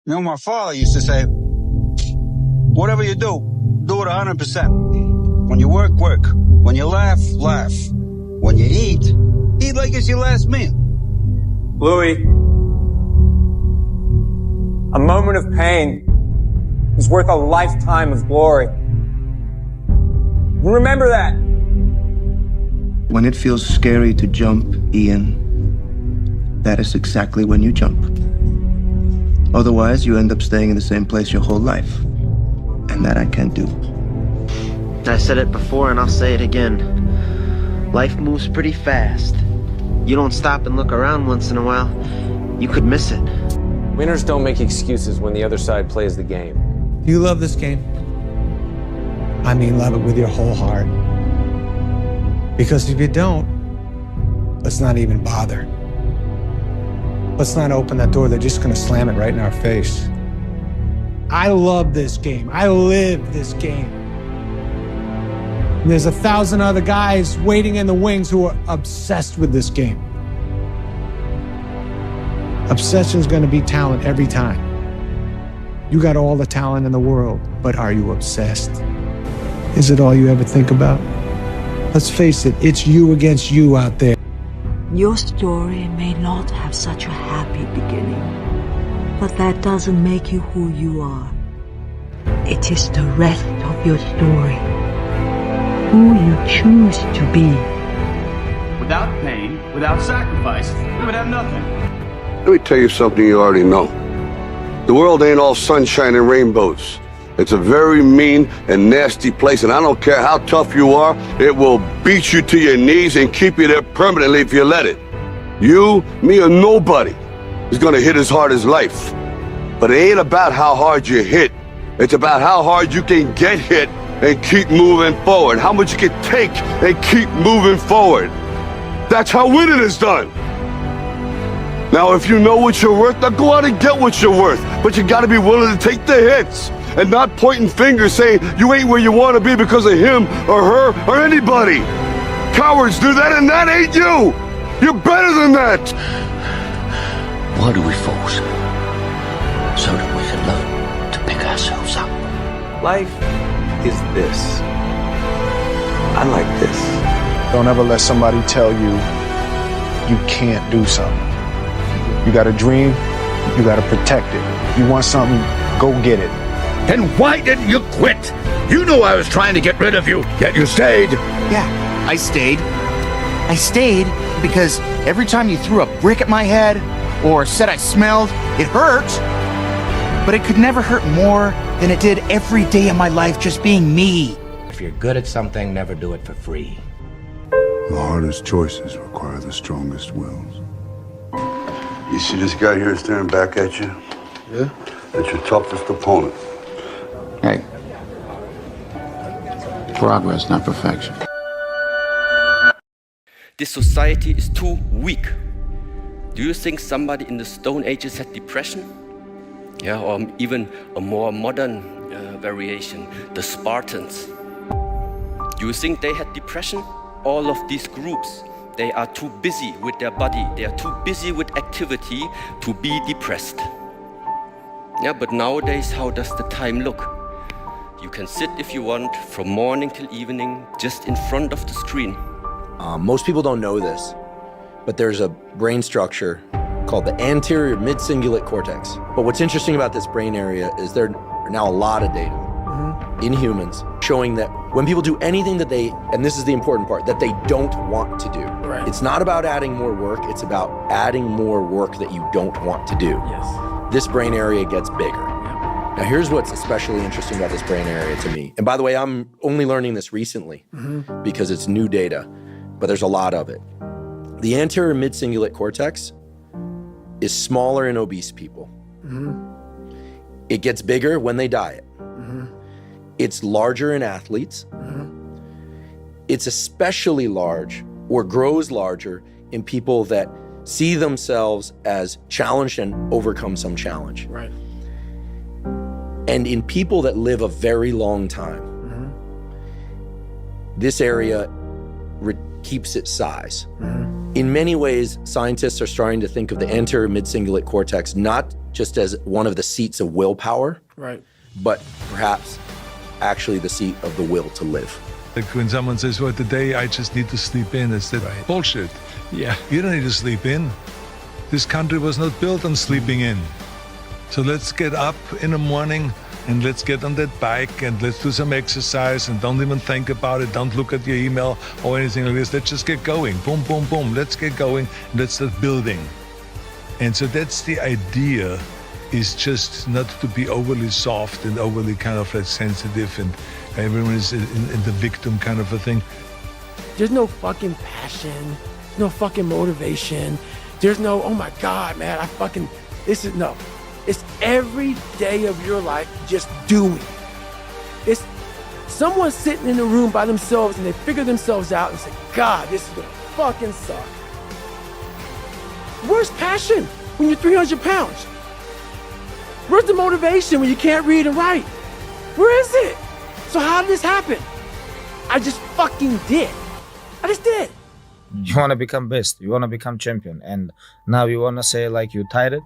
You know, my father used to say, whatever you do it 100%. When you work, work. When you laugh, laugh. When you eat like it's your last meal. Louis, a moment of pain is worth a lifetime of glory. Remember that. When it feels scary to jump, Ian, that is exactly when you jump. Otherwise, you end up staying in the same place your whole life. And that I can't do. I said it before and I'll say it again. Life moves pretty fast. You don't stop and look around once in a while, you could miss it. Winners don't make excuses when the other side plays the game. You love this game. I mean, love it with your whole heart. Because if you don't, let's not even bother. Let's not open that door. They're just gonna slam it right in our face. I love this game. I live this game. And there's 1,000 other guys waiting in the wings who are obsessed with this game. Obsession's gonna be talent every time. You got all the talent in the world, but are you obsessed? Is it all you ever think about? Let's face it, it's you against you out there. Your story may not have such a happy beginning, but that doesn't make you who you are. It is the rest of your story, who you choose to be. Without pain, without sacrifice, we would have nothing. Let me tell you something you already know. The world ain't all sunshine and rainbows. It's a very mean and nasty place, and I don't care how tough you are, it will beat you to your knees and keep you there permanently if you let it. You, me, or nobody is gonna hit as hard as life. But it ain't about how hard you hit. It's about how hard you can get hit and keep moving forward. How much you can take and keep moving forward. That's how winning is done. Now, if you know what you're worth, now go out and get what you're worth. But you gotta be willing to take the hits and not pointing fingers saying you ain't where you want to be because of him or her or anybody. Cowards do that, and that ain't you. You're better than that. Why do we fall? So that we can learn to pick ourselves up. Life is this. I like this. Don't ever let somebody tell you you can't do something. You got a dream, you got to protect it. You want something, go get it. Then why didn't you quit? You knew I was trying to get rid of you, yet you stayed. Yeah, I stayed. I stayed because every time you threw a brick at my head or said I smelled, it hurt. But it could never hurt more than it did every day of my life just being me. If you're good at something, never do it for free. The hardest choices require the strongest wills. You see this guy here staring back at you? Yeah? That's your toughest opponent. Hey, progress, not perfection. This society is too weak. Do you think somebody in the Stone Ages had depression? Yeah, or even a more modern variation, the Spartans. Do you think they had depression? All of these groups, they are too busy with their body, they are too busy with activity to be depressed. Yeah, but nowadays, how does the time look? You can sit if you want, from morning till evening, just in front of the screen. Most people don't know this, but there's a brain structure called the anterior mid-cingulate cortex. But what's interesting about this brain area is there are now a lot of data in humans showing that when people do anything that they, and this is the important part, that they don't want to do. Right. It's not about adding more work, it's about adding more work that you don't want to do. Yes. This brain area gets bigger. Now here's what's especially interesting about this brain area to me. And by the way, I'm only learning this recently because it's new data, but there's a lot of it. The anterior mid-cingulate cortex is smaller in obese people. It gets bigger when they diet. It's larger in athletes. It's especially large or grows larger in people that see themselves as challenged and overcome some challenge. Right. And in people that live a very long time, this area keeps its size. In many ways, scientists are starting to think of the anterior mid-cingulate cortex not just as one of the seats of willpower, right, but perhaps actually the seat of the will to live. Like when someone says, well, today I just need to sleep in, it's that bullshit. Yeah. You don't need to sleep in. This country was not built on sleeping in. So let's get up in the morning and let's get on that bike and let's do some exercise and don't even think about it. Don't look at your email or anything like this. Let's just get going. Boom, boom, boom. Let's get going and let's start building. And so that's the idea, is just not to be overly soft and overly kind of like sensitive and everyone is in the victim kind of a thing. There's no fucking passion, no fucking motivation. There's no, oh my God, man, no. It's every day of your life just doing. It's someone sitting in a room by themselves and they figure themselves out and say, God, this is gonna fucking suck. Where's passion when you're 300 pounds? Where's the motivation when you can't read and write? Where is it? So how did this happen? I just fucking did. I just did. You want to become best. You want to become champion. And now you want to say like you tired?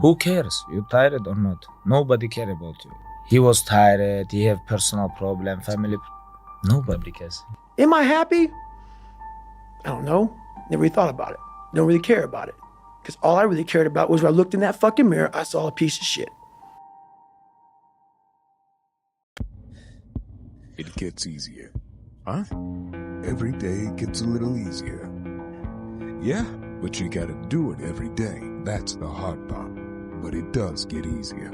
Who cares? You tired or not? Nobody care about you. He was tired. He have personal problem, family. Nobody cares. Am I happy? I don't know. Never really thought about it. Don't really care about it. Because all I really cared about was when I looked in that fucking mirror, I saw a piece of shit. It gets easier. Huh? Every day gets a little easier. Yeah, but you gotta do it every day. That's the hard part. But it does get easier.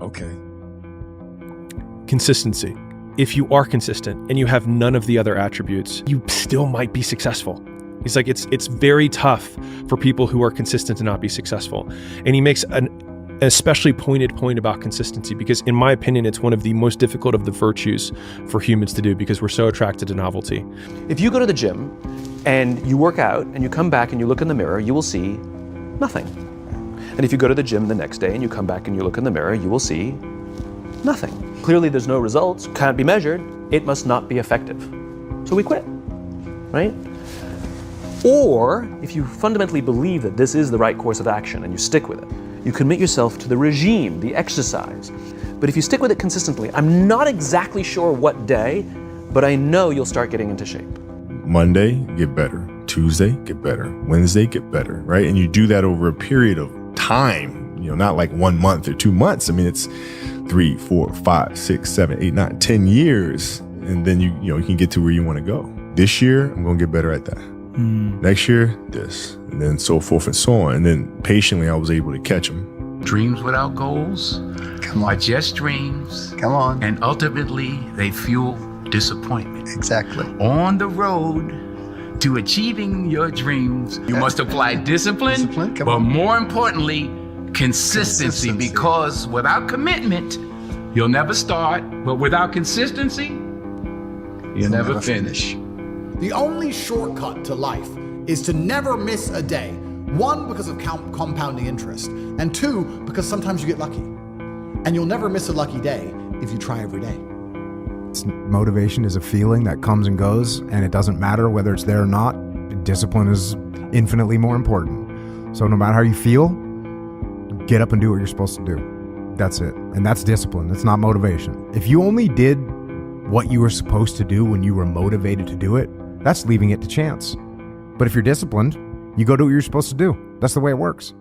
Okay. Consistency. If you are consistent and you have none of the other attributes, you still might be successful. He's like, it's very tough for people who are consistent to not be successful. And he makes an especially pointed point about consistency because in my opinion, it's one of the most difficult of the virtues for humans to do because we're so attracted to novelty. If you go to the gym and you work out and you come back and you look in the mirror, you will see nothing. And if you go to the gym the next day and you come back and you look in the mirror, you will see nothing. Clearly there's no results, can't be measured, it must not be effective. So we quit, right? Or if you fundamentally believe that this is the right course of action and you stick with it, you commit yourself to the regime, the exercise. But if you stick with it consistently, I'm not exactly sure what day, but I know you'll start getting into shape. Monday, get better. Tuesday, get better. Wednesday, get better, right? And you do that over a period of time, not like 1 month or 2 months. I mean, it's 3, 4, 5, 6, 7, 8, 9, 10 years. And then you can get to where you want to go. This year, I'm going to get better at that. Next year, this, and then so forth and so on. And then patiently, I was able to catch them. Dreams without goals are just dreams. Come on. And ultimately, they fuel disappointment. Exactly. On the road to achieving your dreams, you must apply discipline, but more importantly, consistency. Because without commitment, you'll never start. But without consistency, you'll never finish. The only shortcut to life is to never miss a day. 1, because of compounding interest, and 2, because sometimes you get lucky. And you'll never miss a lucky day if you try every day. Motivation is a feeling that comes and goes, and it doesn't matter whether it's there or not. Discipline is infinitely more important. So no matter how you feel, get up and do what you're supposed to do. That's it. And that's discipline. It's not motivation. If you only did what you were supposed to do when you were motivated to do it, that's leaving it to chance. But if you're disciplined, you go do what you're supposed to do. That's the way it works.